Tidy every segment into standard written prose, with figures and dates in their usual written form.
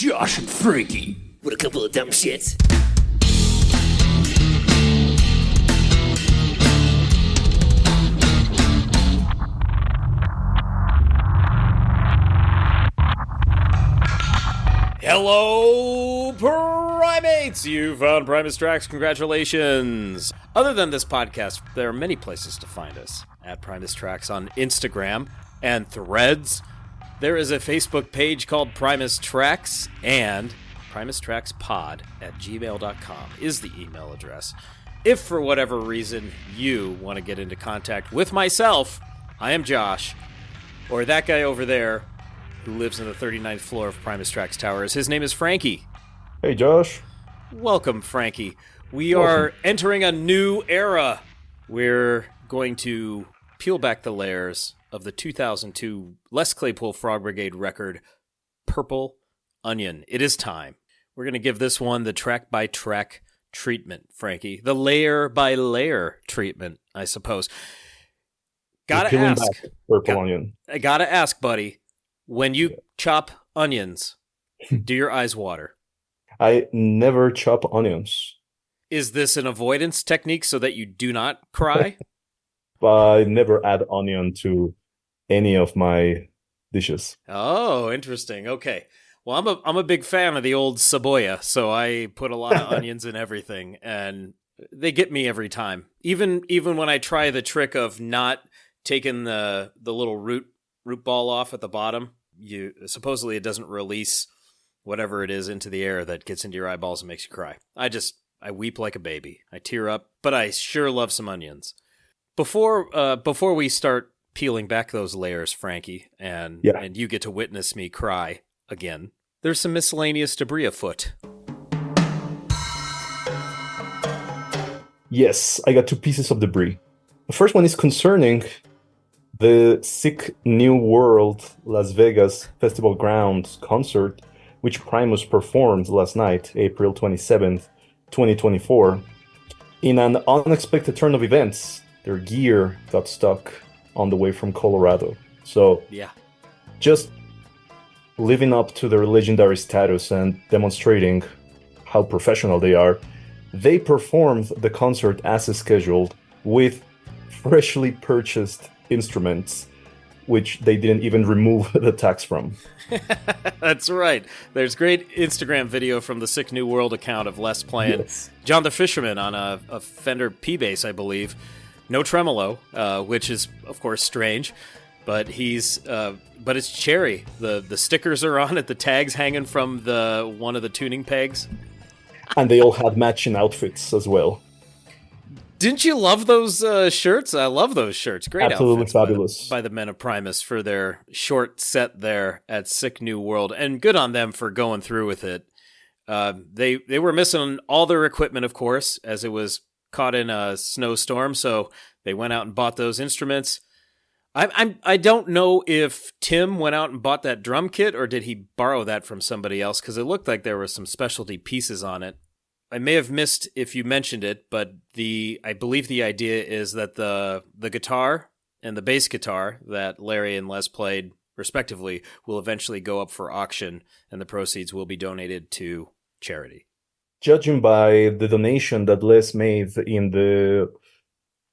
Josh and Frankie with a couple of dumb shits. Hello, primates! You found Primus Tracks. Congratulations! Other than this podcast, there are many places to find us. At Primus Tracks on Instagram and Threads. There is a Facebook page called Primus Tracks, and primustrackspod@gmail.com is the email address. If for whatever reason you want to get into contact with myself, I am Josh, or that guy over there who lives in the 39th floor of Primus Tracks Towers. His name is Frankie. Hey, Josh. Welcome, Frankie. We are entering a new era. We're going to peel back the layers of the 2002 Les Claypool Frog Brigade record, Purple Onion. It is time. We're going to give this one the track-by-track treatment, Frankie. The layer-by-layer treatment, I suppose. Gotta ask. Purple Onion. I gotta ask, buddy. When you chop onions, do your eyes water? I never chop onions. Is this an avoidance technique so that you do not cry? But I never add onion to any of my dishes. Oh, interesting. Okay. Well, I'm a big fan of the old cebolla, so I put a lot of onions in everything, and they get me every time. Even when I try the trick of not taking the little root ball off at the bottom, supposedly it doesn't release whatever it is into the air that gets into your eyeballs and makes you cry. I weep like a baby. I tear up, but I sure love some onions. Before we start peeling back those layers, Frankie, and you get to witness me cry again, there's some miscellaneous debris afoot. Yes, I got two pieces of debris. The first one is concerning the Sick New World Las Vegas Festival Grounds concert, which Primus performed last night, April 27th, 2024. In an unexpected turn of events, their gear got stuck on the way from Colorado. So, just living up to their legendary status and demonstrating how professional they are, they performed the concert as scheduled with freshly purchased instruments, which they didn't even remove the tags from. That's right. There's great Instagram video from the Sick New World account of Les playing John the Fisherman on a Fender P-Bass, I believe. No tremolo, which is, of course, strange, but it's cherry. The stickers are on it, the tags hanging from one of the tuning pegs. And they all had matching outfits as well. Didn't you love those shirts? I love those shirts. Great Absolutely outfits fabulous. by the men of Primus for their short set there at Sick New World. And good on them for going through with it. They were missing all their equipment, of course, as it was caught in a snowstorm. So they went out and bought those instruments. I don't know if Tim went out and bought that drum kit or did he borrow that from somebody else, because it looked like there were some specialty pieces on it. I may have missed if you mentioned it, but I believe the idea is that the guitar and the bass guitar that Larry and Les played, respectively, will eventually go up for auction, and the proceeds will be donated to charity. Judging by the donation that Les made in the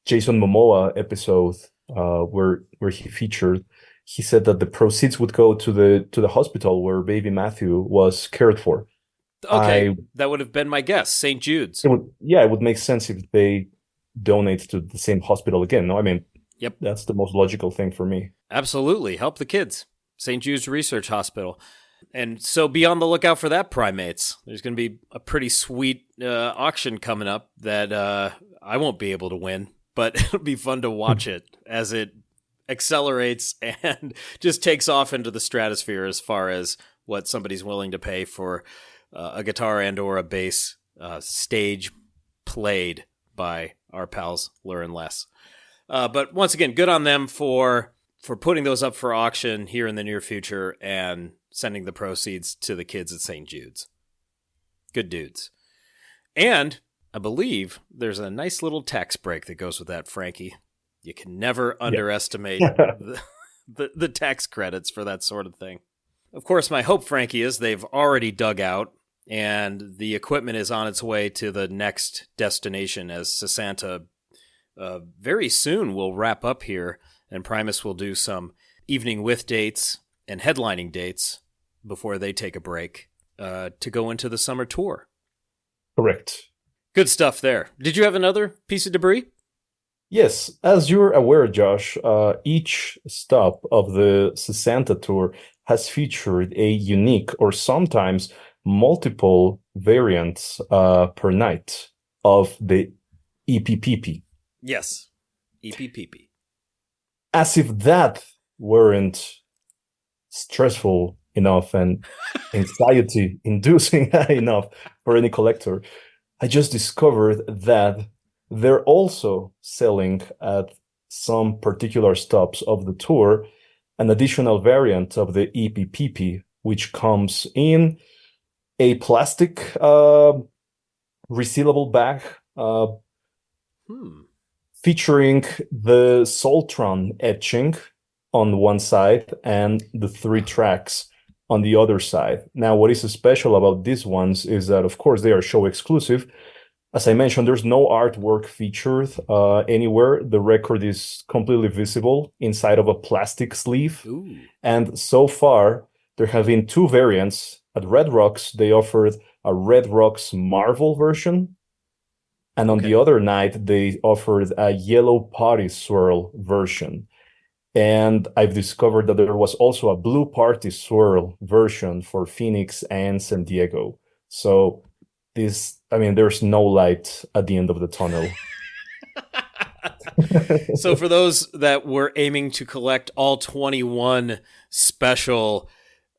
Jason Momoa episode, where he featured, he said that the proceeds would go to the hospital where baby Matthew was cared for. Okay, that would have been my guess. St. Jude's. It would make sense if they donate to the same hospital again. No, I mean, that's the most logical thing for me. Absolutely. Help the kids. St. Jude's Research Hospital. And so be on the lookout for that, primates. There's going to be a pretty sweet auction coming up that I won't be able to win, but it'll be fun to watch it as it accelerates and just takes off into the stratosphere as far as what somebody's willing to pay for a guitar and or a bass stage played by our pals Lur and Les. But once again, good on them for putting those up for auction here in the near future and sending the proceeds to the kids at St. Jude's. Good dudes. And I believe there's a nice little tax break that goes with that, Frankie. You can never underestimate the tax credits for that sort of thing. Of course, my hope, Frankie, is they've already dug out and the equipment is on its way to the next destination as Sasanta very soon will wrap up here and Primus will do some evening with dates and headlining dates before they take a break to go into the summer tour. Correct. Good stuff there. Did you have another piece of debris? Yes, as you're aware, Josh, each stop of the Sasanta tour has featured a unique or sometimes multiple variants per night of the EPPP. Yes, EPPP. As if that weren't stressful enough and anxiety-inducing enough for any collector, I just discovered that they're also selling at some particular stops of the tour an additional variant of the EPPP, which comes in a plastic resealable bag featuring the Soltron etching on one side and the 3 tracks on the other side. Now, what is special about these ones is that, of course, they are show exclusive. As I mentioned, there's no artwork featured anywhere. The record is completely visible inside of a plastic sleeve. Ooh. And so far, there have been 2 variants. At Red Rocks, they offered a Red Rocks Marvel version. And on the other night, they offered a Yellow Party Swirl version. And I've discovered that there was also a Blue Party Swirl version for Phoenix and San Diego. So there's no light at the end of the tunnel. So for those that were aiming to collect all 21 special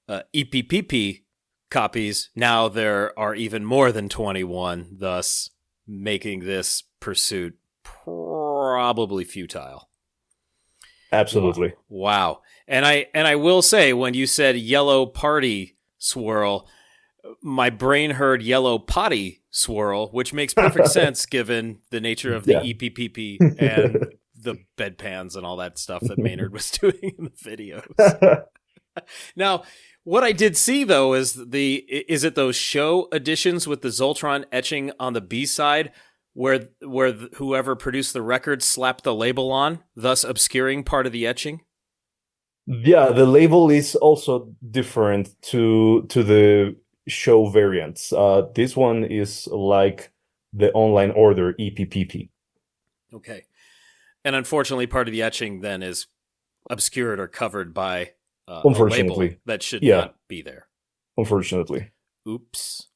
EPPP copies, now there are even more than 21, thus making this pursuit probably futile. Absolutely. Wow. And I will say, when you said Yellow Party Swirl, my brain heard Yellow Potty Swirl, which makes perfect sense given the nature of the EPPP and the bedpans and all that stuff that Maynard was doing in the videos. Now, what I did see, though, is it those show editions with the Zoltron etching on the B-side where whoever produced the record slapped the label on, thus obscuring part of the etching? Yeah, the label is also different to the show variants. This one is like the online order EPPP. Okay. And unfortunately, part of the etching then is obscured or covered by a label that should not be there. Unfortunately. Oops.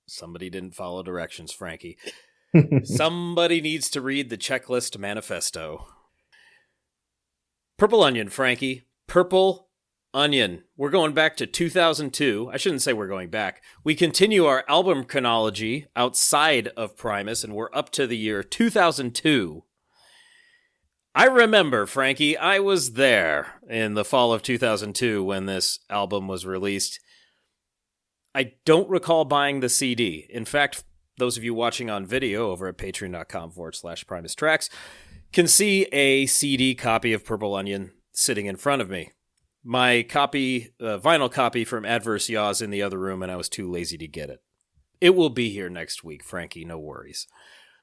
Somebody didn't follow directions, Frankie. Somebody needs to read the checklist manifesto. Purple Onion, Frankie. Purple Onion. We're going back to 2002. I shouldn't say we're going back. We continue our album chronology outside of Primus, and we're up to the year 2002. I remember, Frankie, I was there in the fall of 2002 when this album was released. I don't recall buying the CD. In fact, those of you watching on video over at patreon.com/Primus Tracks can see a CD copy of Purple Onion sitting in front of me. My copy, vinyl copy from Adverse Yaws in the other room, and I was too lazy to get it. It will be here next week, Frankie, no worries.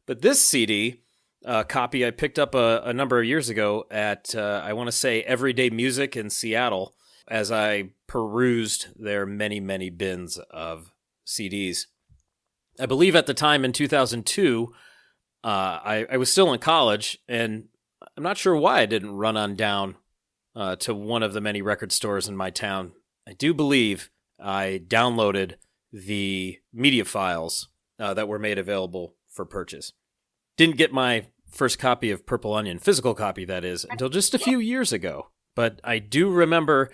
But this CD copy I picked up a number of years ago at, I want to say, Everyday Music in Seattle, as I perused their many, many bins of CDs. I believe at the time in 2002, I was still in college, and I'm not sure why I didn't run on down to one of the many record stores in my town. I do believe I downloaded the media files that were made available for purchase. Didn't get my first copy of Purple Onion, physical copy that is, until just a few years ago. But I do remember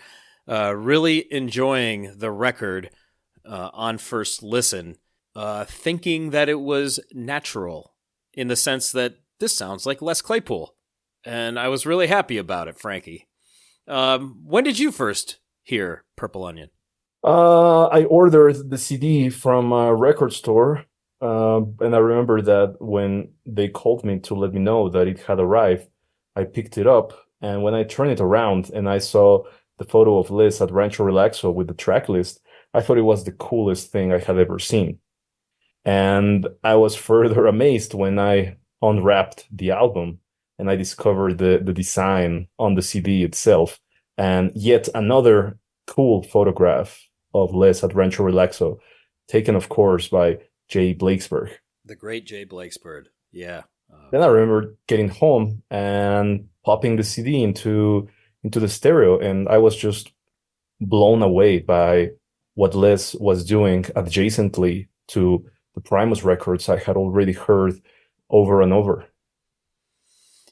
really enjoying the record on first listen, thinking that it was natural in the sense that this sounds like Les Claypool. And I was really happy about it, Frankie. When did you first hear Purple Onion? I ordered the CD from a record store, and I remember that when they called me to let me know that it had arrived, I picked it up, and when I turned it around and I saw the photo of Liz at Rancho Relaxo with the track list, I thought it was the coolest thing I had ever seen. And I was further amazed when I unwrapped the album and I discovered the design on the CD itself. And yet another cool photograph of Les at Rancho Relaxo, taken, of course, by Jay Blakesberg. The great Jay Blakesberg. Yeah. Then I remember getting home and popping the CD into the stereo, and I was just blown away by what Les was doing adjacently to the Primus records I had already heard over and over.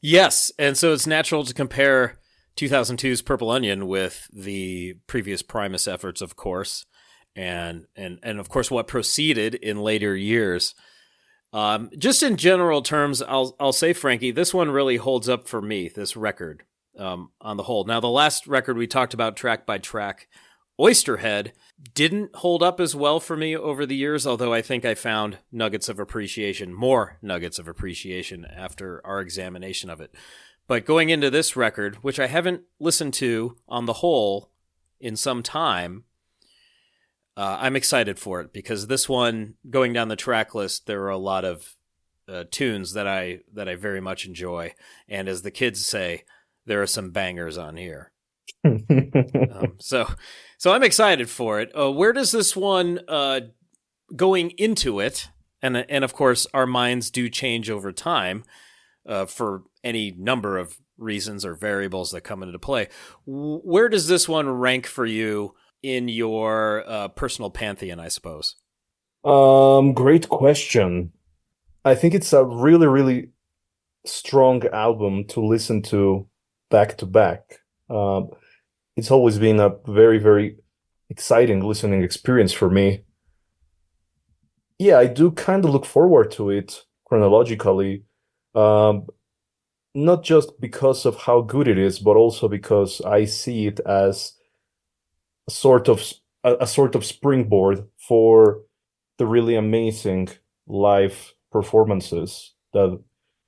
Yes, and so it's natural to compare 2002's Purple Onion with the previous Primus efforts, of course, and of course what proceeded in later years. Just in general terms, I'll say, Frankie, this one really holds up for me, this record, on the whole. Now, the last record we talked about track by track, Oysterhead, didn't hold up as well for me over the years, although I think I found more nuggets of appreciation after our examination of it. But going into this record, which I haven't listened to on the whole in some time, I'm excited for it because this one, going down the track list, there are a lot of tunes that I very much enjoy. And as the kids say, there are some bangers on here. So I'm excited for it. Where does this one, going into it, and of course our minds do change over time for any number of reasons or variables that come into play. Where does this one rank for you in your personal pantheon, I suppose? Great question. I think it's a really, really strong album to listen to back to back. It's always been a very, very exciting listening experience for me. Yeah, I do kind of look forward to it chronologically, not just because of how good it is, but also because I see it as a sort of springboard for the really amazing live performances that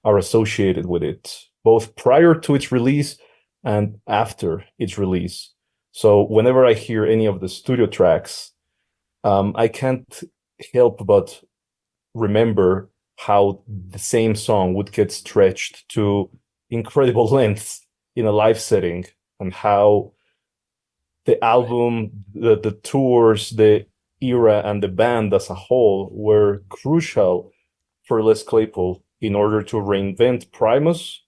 are associated with it, both prior to its release and after its release. So whenever I hear any of the studio tracks, I can't help but remember how the same song would get stretched to incredible lengths in a live setting, and how the album, the tours, the era, and the band as a whole were crucial for Les Claypool in order to reinvent Primus,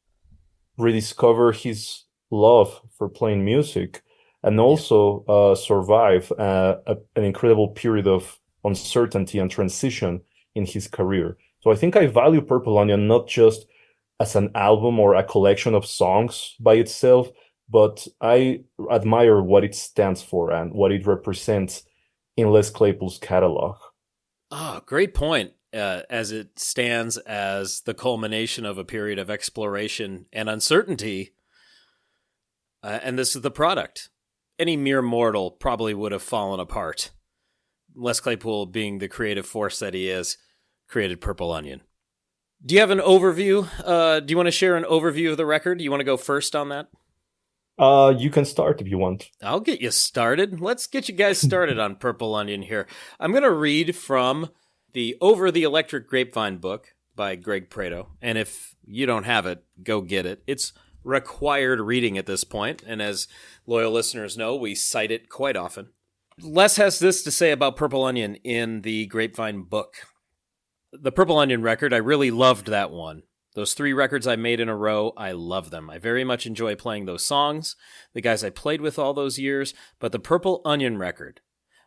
rediscover his love for playing music, and also survive an incredible period of uncertainty and transition in his career. So I think I value Purple Onion not just as an album or a collection of songs by itself, but I admire what it stands for and what it represents in Les Claypool's catalog. Oh, great point. As it stands as the culmination of a period of exploration and uncertainty, and this is the product. Any mere mortal probably would have fallen apart. Les Claypool, being the creative force that he is, created Purple Onion. Do you have an overview? Do you want to share an overview of the record? Do you want to go first on that? You can start if you want. I'll get you started. Let's get you guys started on Purple Onion here. I'm going to read from the Over the Electric Grapevine book by Greg Prato. And if you don't have it, go get it. It's required reading at this point, and as loyal listeners know, we cite it quite often. Les has this to say about Purple Onion in the Grapevine book. The Purple Onion record, I really loved that one. Those 3 records I made in a row, I love them. I very much enjoy playing those songs, the guys I played with all those years, but the Purple Onion record,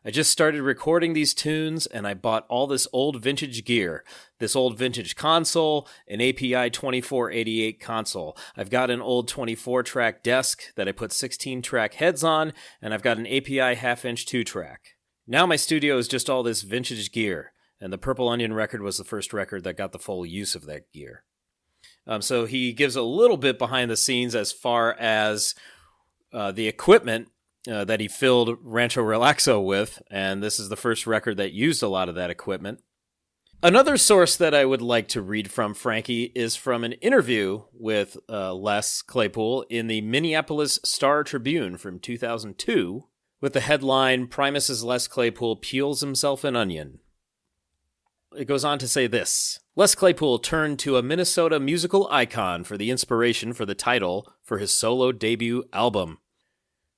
I just started recording these tunes, and I bought all this old vintage gear, this old vintage console, an API 2488 console. I've got an old 24-track desk that I put 16-track heads on, and I've got an API half-inch 2-track. Now my studio is just all this vintage gear, and the Purple Onion record was the first record that got the full use of that gear. So he gives a little bit behind the scenes as far as the equipment that he filled Rancho Relaxo with, and this is the first record that used a lot of that equipment. Another source that I would like to read from, Frankie, is from an interview with Les Claypool in the Minneapolis Star-Tribune from 2002 with the headline, Primus's Les Claypool peels himself an onion. It goes on to say this. Les Claypool turned to a Minnesota musical icon for the inspiration for the title for his solo debut album.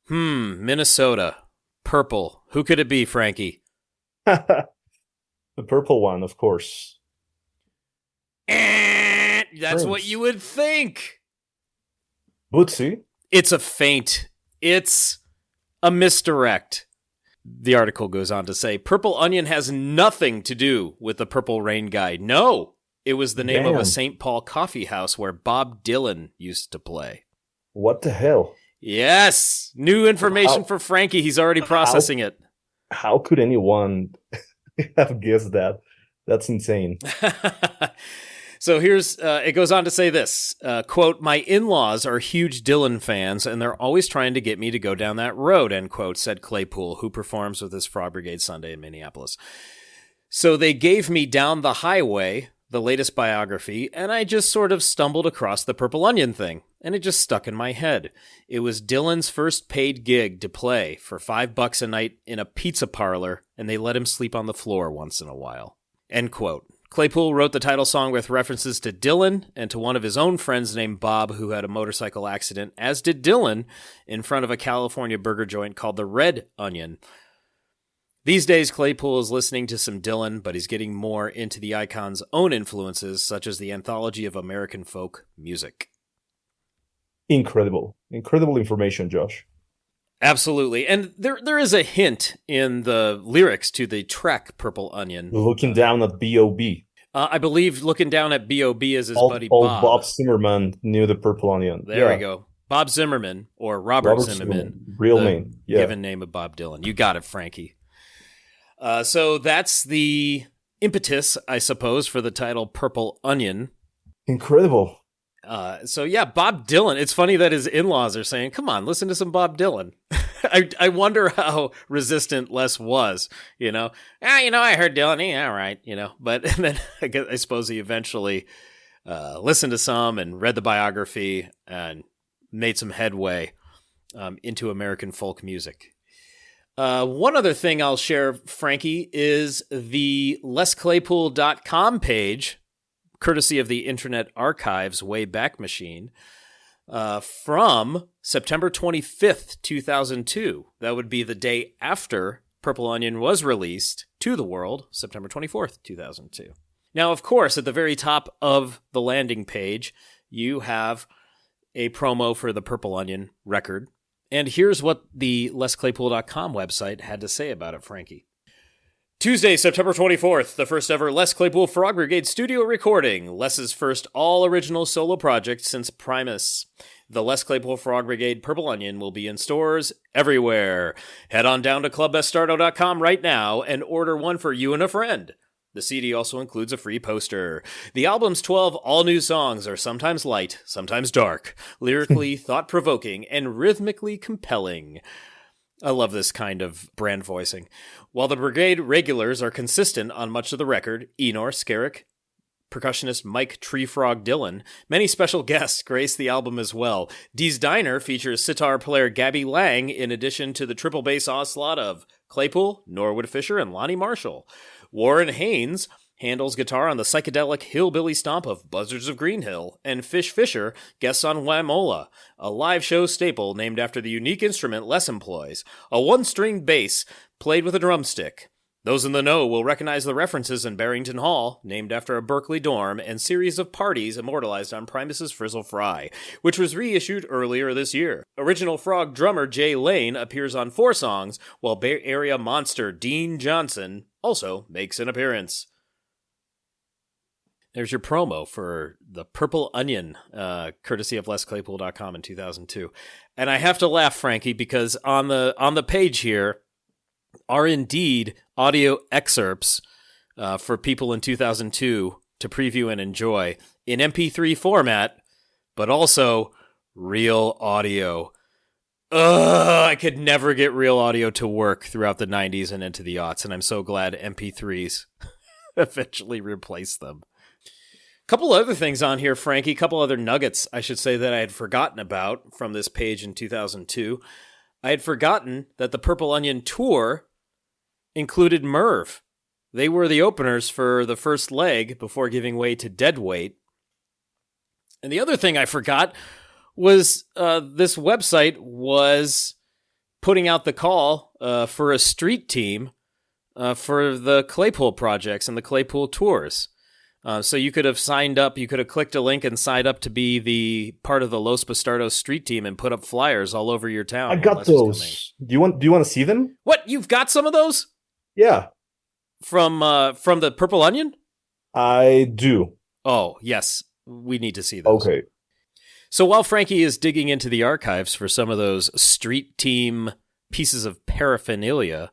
Minnesota. Purple. Who could it be, Frankie? The purple one, of course. That's Prince. what you would think. Bootsy. It's a feint. It's a misdirect. The article goes on to say, Purple Onion has nothing to do with the Purple Rain guy. No, it was the name of a St. Paul coffee house where Bob Dylan used to play. What the hell? Yes, new information for Frankie. He's already processing it. How could anyone have guessed that? That's insane. So here's, it goes on to say this, quote, my in-laws are huge Dylan fans, and they're always trying to get me to go down that road, end quote, said Claypool, who performs with his Frog Brigade Sunday in Minneapolis. So they gave me Down the Highway, the latest biography, and I just sort of stumbled across the Purple Onion thing, and it just stuck in my head. It was Dylan's first paid gig to play for $5 a night in a pizza parlor, and they let him sleep on the floor once in a while, end quote. Claypool wrote the title song with references to Dylan and to one of his own friends named Bob who had a motorcycle accident, as did Dylan, in front of a California burger joint called the Red Onion. These days, Claypool is listening to some Dylan, but he's getting more into the icon's own influences, such as the anthology of American folk music. Incredible. Incredible information, Josh. Absolutely. And there is a hint in the lyrics to the track Purple Onion. Looking down at B.O.B. I believe looking down at B.O.B. is his buddy old Bob. Bob Zimmerman knew the Purple Onion. There we go. Bob Zimmerman, or Robert Zimmerman. Real name. Yeah. Given name of Bob Dylan. You got it, Frankie. So that's the impetus, I suppose, for the title Purple Onion. Incredible. So yeah, Bob Dylan. It's funny that his in-laws are saying, come on, listen to some Bob Dylan. I wonder how resistant Les was, you know. I heard Dylan, yeah, all right, But then I suppose he eventually listened to some and read the biography and made some headway into American folk music. One other thing I'll share, Frankie, is the lesclaypool.com page, courtesy of the Internet Archive's Wayback Machine, from September 25th, 2002. That would be the day after Purple Onion was released to the world, September 24th, 2002. Now, of course, at the very top of the landing page, you have a promo for the Purple Onion record. And here's what the lesclaypool.com website had to say about it, Frankie. Tuesday, September 24th, the first ever Les Claypool Frog Brigade studio recording, Les's first all-original solo project since Primus. The Les Claypool Frog Brigade Purple Onion will be in stores everywhere. Head on down to clubbestardo.com right now and order one for you and a friend. The CD also includes a free poster. The album's 12 all-new songs are sometimes light, sometimes dark, lyrically thought-provoking, and rhythmically compelling. I love this kind of brand voicing. While the Brigade regulars are consistent on much of the record, Enor, Skerrick, percussionist Mike Treefrog Dillon, many special guests grace the album as well. Dee's Diner features sitar player Gabby Lang in addition to the triple bass onslaught of Claypool, Norwood Fisher, and Lonnie Marshall. Warren Haynes handles guitar on the psychedelic hillbilly stomp of Buzzards of Green Hill, and Fish Fisher guests on Wamola, a live show staple named after the unique instrument Les employs, a one-string bass played with a drumstick. Those in the know will recognize the references in Barrington Hall, named after a Berkeley dorm, and series of parties immortalized on Primus's Frizzle Fry, which was reissued earlier this year. Original Frog drummer Jay Lane appears on 4 songs, while Bay Area monster Dean Johnson also makes an appearance. There's your promo for the Purple Onion, courtesy of lesclaypool.com in 2002. And I have to laugh, Frankie, because on the page here are indeed audio excerpts for people in 2002 to preview and enjoy in MP3 format, but also real audio. I could never get real audio to work throughout the 90s and into the aughts, and I'm so glad MP3s eventually replace them. Couple other things on here, Frankie. Couple other nuggets, I should say, that I had forgotten about from this page in 2002. I had forgotten that the Purple Onion tour included Merv. They were the openers for the first leg before giving way to Deadweight. And the other thing I forgot was this website was putting out the call for a street team for the Claypool projects and the Claypool tours. So you could have signed up, you could have clicked a link and signed up to be the part of the Los Bastardos street team and put up flyers all over your town. I got those. Do you want to see them? What? You've got some of those? Yeah. From the Purple Onion? I do. Oh, yes. We need to see those. Okay. So while Frankie is digging into the archives for some of those street team pieces of paraphernalia,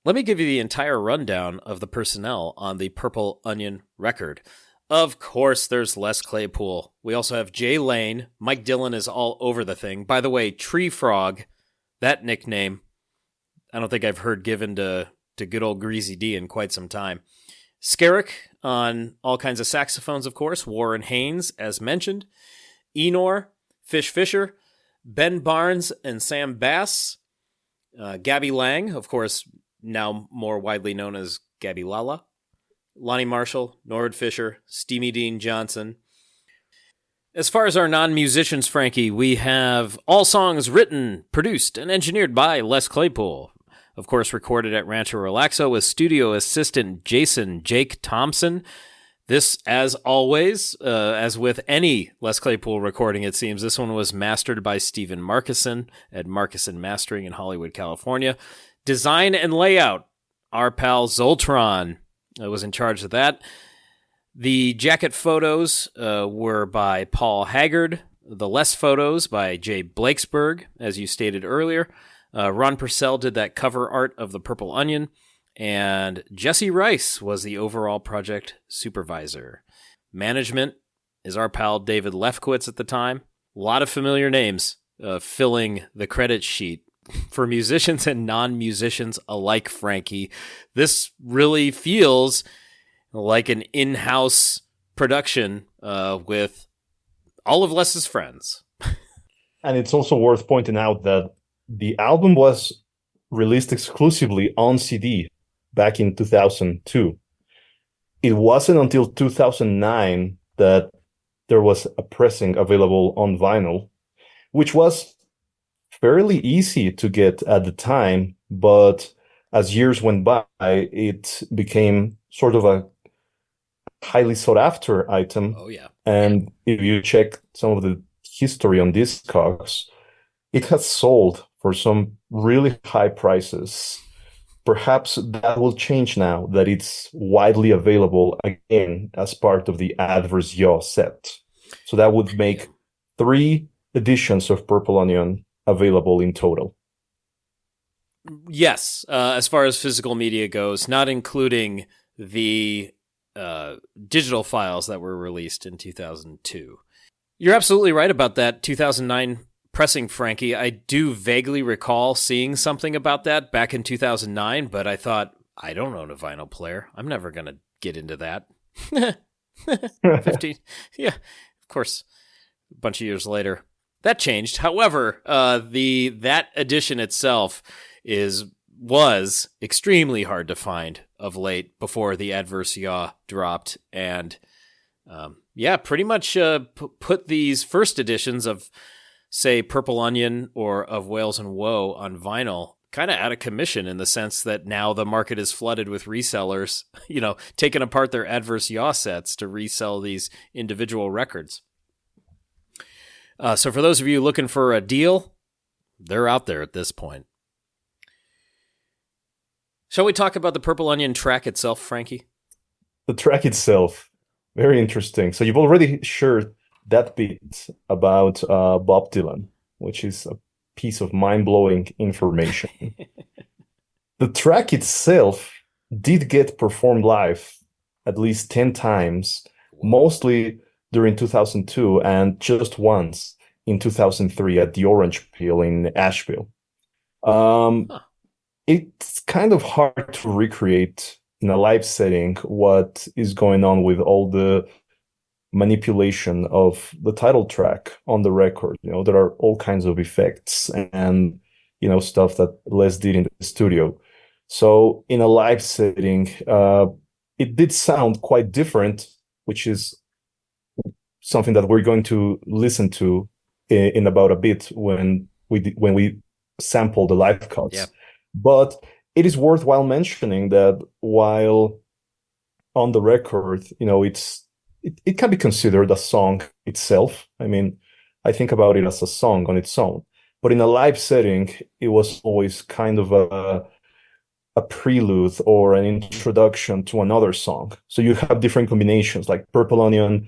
let me give you the entire rundown of the personnel on the Purple Onion record. Of course, there's Les Claypool. We also have Jay Lane. Mike Dillon is all over the thing. By the way, Tree Frog, that nickname, I don't think I've heard given to good old Greasy D in quite some time. Skerrick on all kinds of saxophones, of course. Warren Haynes, as mentioned. Enor, Fish Fisher, Ben Barnes, and Sam Bass. Gabby Lang, of course, now more widely known as Gabby Lala. Lonnie Marshall, Norwood Fisher, Steamy Dean Johnson. As far as our non-musicians, Frankie, we have all songs written, produced, and engineered by Les Claypool. Of course, recorded at Rancho Relaxo with studio assistant Jason Jake Thompson. This, as always, as with any Les Claypool recording, it seems, this one was mastered by Stephen Markison at Markison Mastering in Hollywood, California. Design and layout, our pal Zoltron was in charge of that. The jacket photos were by Paul Haggard. The Les photos by Jay Blakesberg, as you stated earlier. Ron Purcell did that cover art of the Purple Onion, and Jesse Rice was the overall project supervisor. Management is our pal David Lefkowitz at the time. A lot of familiar names filling the credit sheet. For musicians and non-musicians alike, Frankie, this really feels like an in-house production with all of Les's friends. And it's also worth pointing out that the album was released exclusively on CD back in 2002. It wasn't until 2009 that there was a pressing available on vinyl, which was fairly easy to get at the time, but as years went by, it became sort of a highly sought after item. Oh, yeah. And if you check some of the history on Discogs, it has sold for some really high prices. Perhaps that will change now that it's widely available again as part of the Adverse Yaw set. So that would make 3 editions of Purple Onion available in total. Yes, as far as physical media goes, not including the digital files that were released in 2002. You're absolutely right about that 2009 pressing, Frankie. I do vaguely recall seeing something about that back in 2009, but I thought, I don't own a vinyl player. I'm never going to get into that. 15, yeah, of course, a bunch of years later. That changed. However, that edition itself was extremely hard to find of late before the Adverse Yaw dropped, and pretty much put these first editions of, say, Purple Onion or of Whales and Woe on vinyl kind of out of commission, in the sense that now the market is flooded with resellers, taking apart their Adverse Yaw sets to resell these individual records. So for those of you looking for a deal, they're out there at this point. Shall we talk about the Purple Onion track itself, Frankie? The track itself, very interesting. So you've already shared that bit about Bob Dylan, which is a piece of mind-blowing information. The track itself did get performed live at least 10 times, mostly during 2002 and just once in 2003 at the Orange Peel in Asheville. It's kind of hard to recreate in a live setting what is going on with all the manipulation of the title track on the record. There are all kinds of effects and stuff that Les did in the studio. So in a live setting, it did sound quite different, which is something that we're going to listen to in about a bit when we sample the live cuts. Yeah. But it is worthwhile mentioning that while on the record, it can be considered a song itself. I mean, I think about it as a song on its own. But in a live setting, it was always kind of a prelude or an introduction to another song. So you have different combinations, like Purple Onion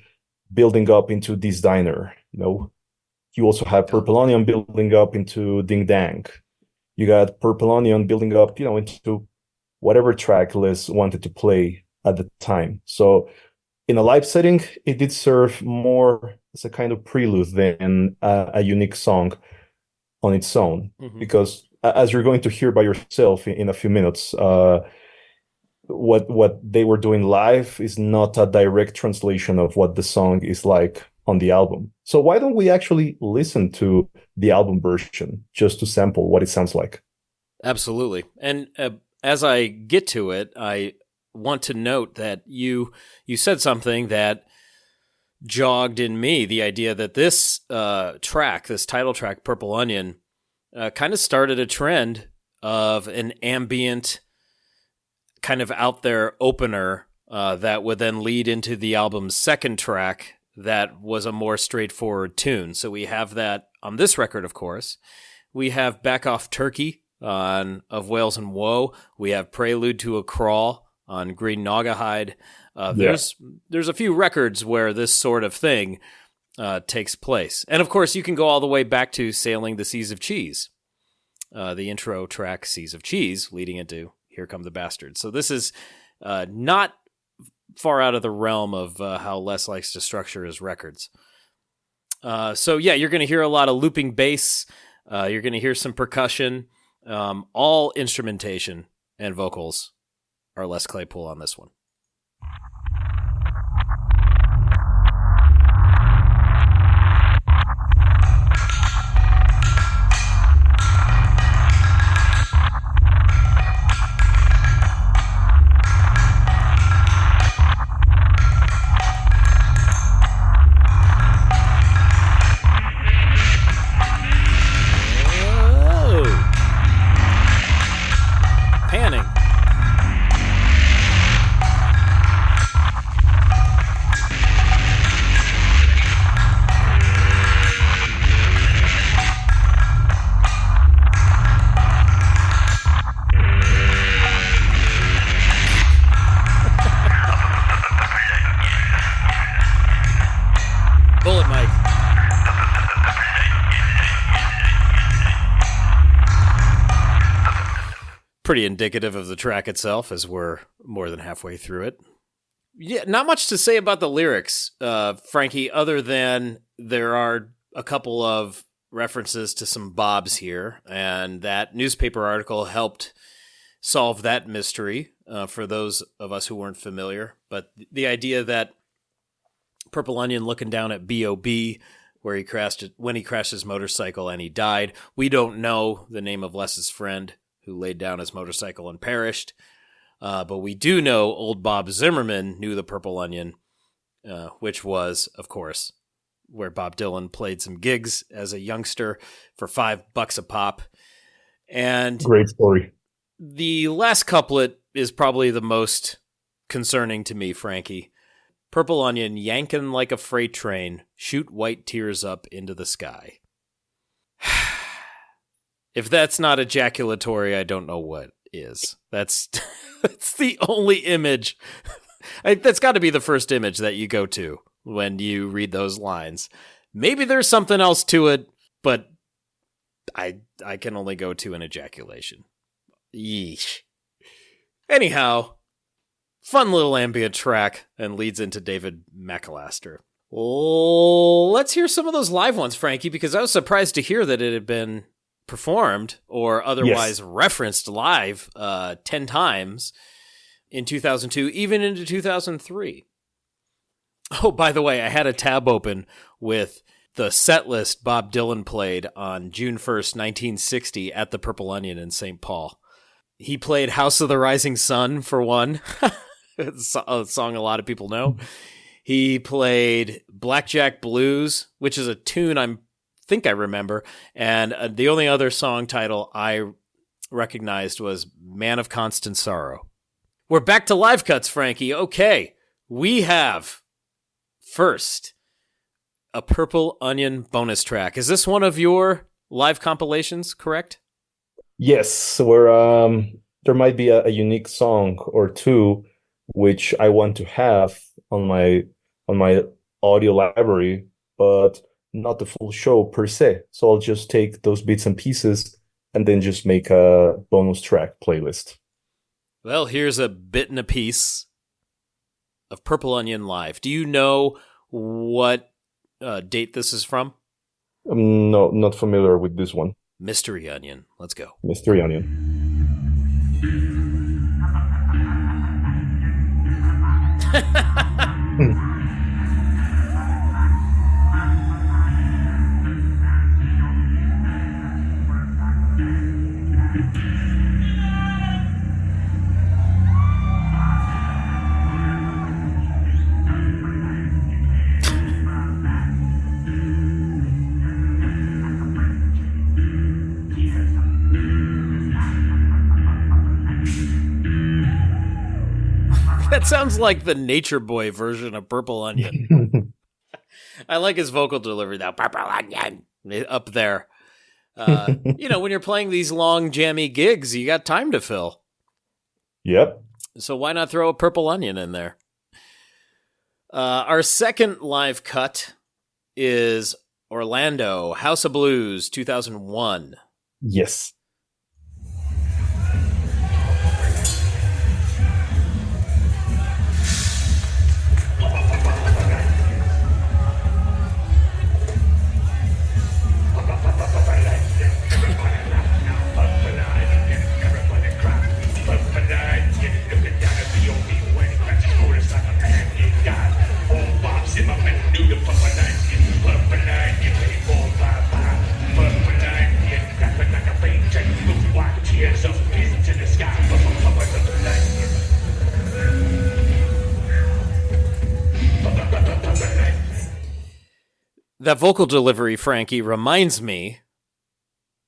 building up into This Diner. You also have Purple Onion building up into Ding Dang. You got Purple Onion building up, into whatever track Les wanted to play at the time. So in a live setting, it did serve more as a kind of prelude than a unique song on its own. Mm-hmm. Because as you're going to hear by yourself in a few minutes, what they were doing live is not a direct translation of what the song is like on the album. So why don't we actually listen to the album version just to sample what it sounds like? Absolutely. And as I get to it, I want to note that you said something that jogged in me the idea that this track, this title track, Purple Onion, kind of started a trend of an ambient kind of out there opener that would then lead into the album's second track that was a more straightforward tune. So we have that on this record, of course. We have Back Off Turkey on Of Whales and Woe. We have Prelude to a Crawl on Green Naugahyde. There's a few records where this sort of thing takes place. And of course, you can go all the way back to Sailing the Seas of Cheese, the intro track Seas of Cheese, leading into Here Come the Bastards. So this is not far out of the realm of how Les likes to structure his records. So yeah, you're going to hear a lot of looping bass. You're going to hear some percussion. All instrumentation and vocals are Les Claypool on this one. Pretty indicative of the track itself, as we're more than halfway through it. Yeah, not much to say about the lyrics, Frankie, other than there are a couple of references to some bobs here, and that newspaper article helped solve that mystery for those of us who weren't familiar. But the idea that Purple Onion looking down at B.O.B., where he crashed when he crashed his motorcycle and he died. We don't know the name of Les's friend who laid down his motorcycle and perished. But we do know old Bob Zimmerman knew the Purple Onion, which was, of course, where Bob Dylan played some gigs as a youngster for $5 a pop. And great story. The last couplet is probably the most concerning to me, Frankie. Purple Onion yanking like a freight train, shoot white tears up into the sky. If that's not ejaculatory, I don't know what is. That's the only image. That's got to be the first image that you go to when you read those lines. Maybe there's something else to it, but I can only go to an ejaculation. Yeesh. Anyhow, fun little ambient track and leads into David McAllister. Oh, let's hear some of those live ones, Frankie, because I was surprised to hear that it had been performed or otherwise referenced live 10 times in 2002, even into 2003. Oh, by the way, I had a tab open with the set list Bob Dylan played on June 1st, 1960 at the Purple Onion in St. Paul. He played House of the Rising Sun, for one. It's a song a lot of people know. He played Blackjack Blues, which is a tune I think I remember. And the only other song title I recognized was Man of Constant Sorrow. We're back to live cuts, Frankie. Okay, we have first a Purple Onion bonus track. Is this one of your live compilations, correct? Yes, where there might be a unique song or two which I want to have on my audio library, but not the full show per se. So I'll just take those bits and pieces and then just make a bonus track playlist. Well, here's a bit and a piece of Purple Onion live. Do you know what date this is from? No, not familiar with this one. Mystery Onion. Let's go. Mystery Onion. That sounds like the Nature Boy version of Purple Onion. I like his vocal delivery, though. Purple Onion up there. When you're playing these long, jammy gigs, you got time to fill. Yep. So why not throw a Purple Onion in there? Our second live cut is Orlando, House of Blues, 2001. Yes. That vocal delivery, Frankie, reminds me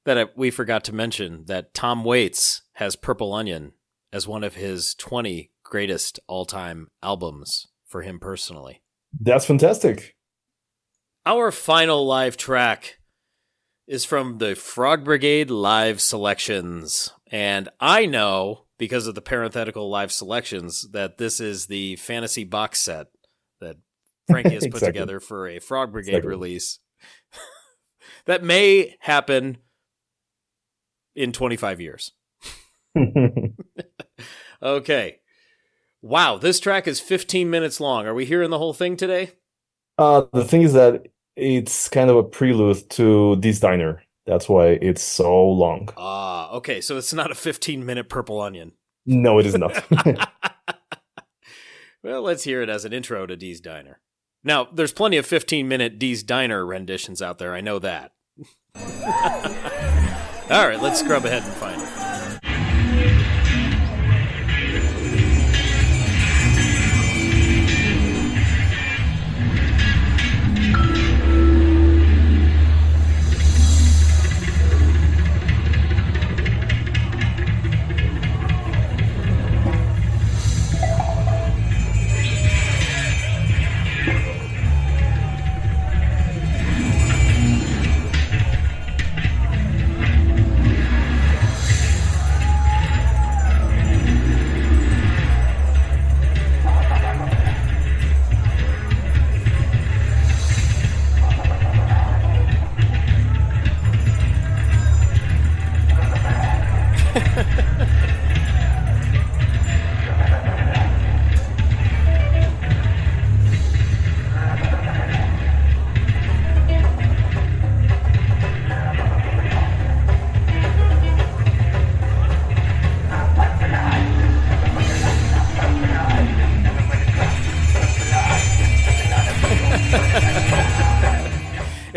that we forgot to mention that Tom Waits has Purple Onion as one of his 20 greatest all-time albums for him personally. That's fantastic. Our final live track is from the Frog Brigade live selections. And I know, because of the parenthetical live selections, that this is the fantasy box set that Frankie has put together for a Frog Brigade release that may happen in 25 years. Okay. Wow, this track is 15 minutes long. Are we hearing the whole thing today? The thing is that it's kind of a prelude to This Diner. That's why it's so long. Okay, so it's not a 15-minute Purple Onion. No, it is not. Well, let's hear it as an intro to Dee's Diner. Now, there's plenty of 15-minute Dee's Diner renditions out there. I know that. All right, let's scrub ahead and find it.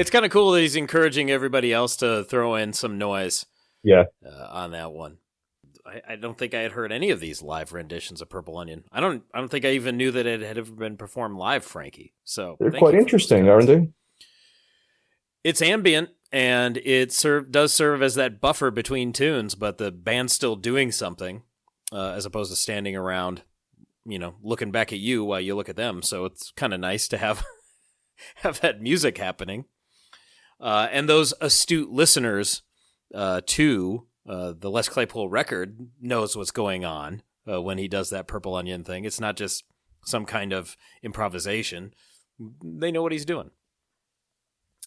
It's kind of cool that he's encouraging everybody else to throw in some noise. Yeah. On that one. I don't think I had heard any of these live renditions of Purple Onion. I don't think I even knew that it had ever been performed live, Frankie. So they're quite interesting, aren't they? It's ambient, and it does serve as that buffer between tunes, but the band's still doing something, as opposed to standing around, looking back at you while you look at them. So it's kind of nice to have that music happening. And those astute listeners to the Les Claypool record knows what's going on when he does that Purple Onion thing. It's not just some kind of improvisation. They know what he's doing.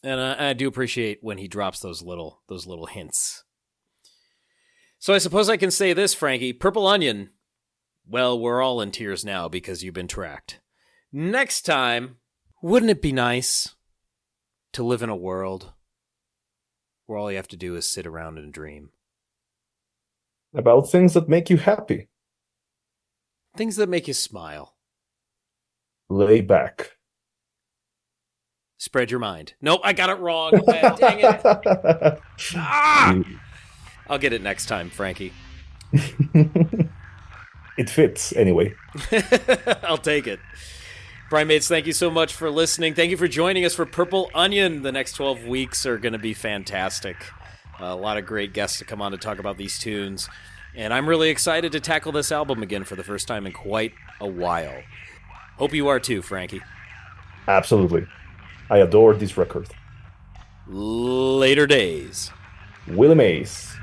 And I do appreciate when he drops those little hints. So I suppose I can say this, Frankie. Purple Onion, well, we're all in tears now because you've been tracked. Next time, wouldn't it be nice to live in a world where all you have to do is sit around and dream? About things that make you happy. Things that make you smile. Lay back. Spread your mind. Nope, I got it wrong. Dang it. I'll get it next time, Frankie. It fits, anyway. I'll take it. Primates, thank you so much for listening. Thank you for joining us for Purple Onion. The next 12 weeks are going to be fantastic. A lot of great guests to come on to talk about these tunes. And I'm really excited to tackle this album again for the first time in quite a while. Hope you are too, Frankie. Absolutely. I adore this record. Later days. Willie Mays.